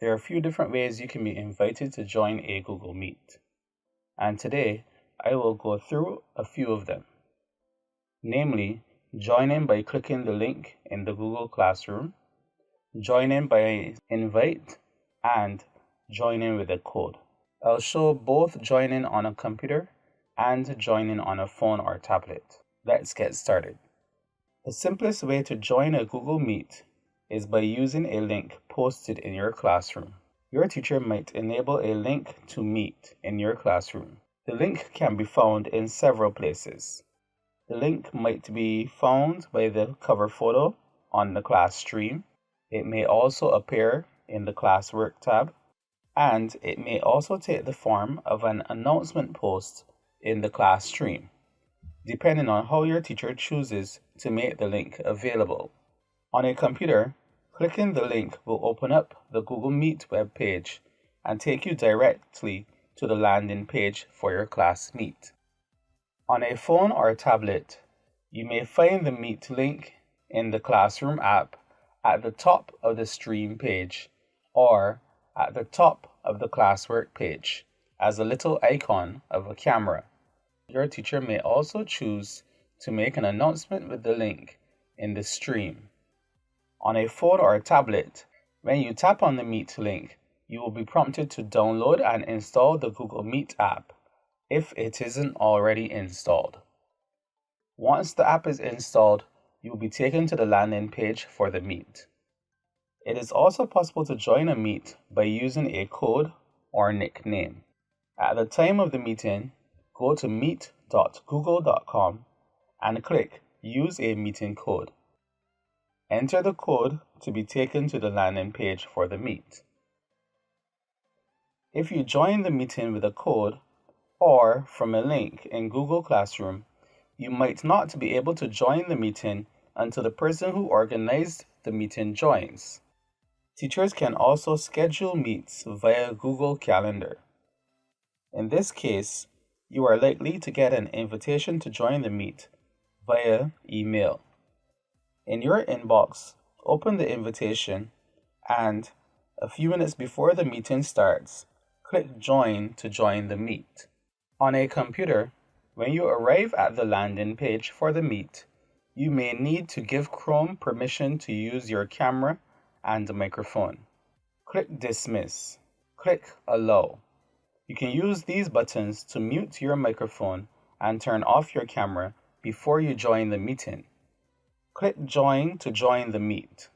There are a few different ways you can be invited to join a Google Meet, and today I will go through a few of them, namely join in by clicking the link in the Google Classroom, join in by invite, and join in with a code. I'll show both join in on a computer and join in on a phone or tablet. Let's get started. The simplest way to join a Google Meet is by using a link posted in your classroom. Your teacher might enable a link to Meet in your classroom. The link can be found in several places. The link might be found by the cover photo on the class stream. It may also appear in the classwork tab, and it may also take the form of an announcement post in the class stream, depending on how your teacher chooses to make the link available. On a computer, clicking the link will open up the Google Meet web page and take you directly to the landing page for your class Meet. On a phone or tablet, you may find the Meet link in the Classroom app at the top of the stream page or at the top of the classwork page as a little icon of a camera. Your teacher may also choose to make an announcement with the link in the stream. On a phone or a tablet, when you tap on the Meet link, you will be prompted to download and install the Google Meet app if it isn't already installed. Once the app is installed, you will be taken to the landing page for the Meet. It is also possible to join a Meet by using a code or nickname. At the time of the meeting, go to meet.google.com and click Use a Meeting Code. Enter the code to be taken to the landing page for the Meet. If you join the meeting with a code or from a link in Google Classroom, you might not be able to join the meeting until the person who organized the meeting joins. Teachers can also schedule meets via Google Calendar. In this case, you are likely to get an invitation to join the Meet via email. In your inbox, open the invitation and, a few minutes before the meeting starts, click Join to join the Meet. On a computer, when you arrive at the landing page for the Meet, you may need to give Chrome permission to use your camera and microphone. Click Dismiss. Click Allow. You can use these buttons to mute your microphone and turn off your camera before you join the meeting. Click Join to join the Meet.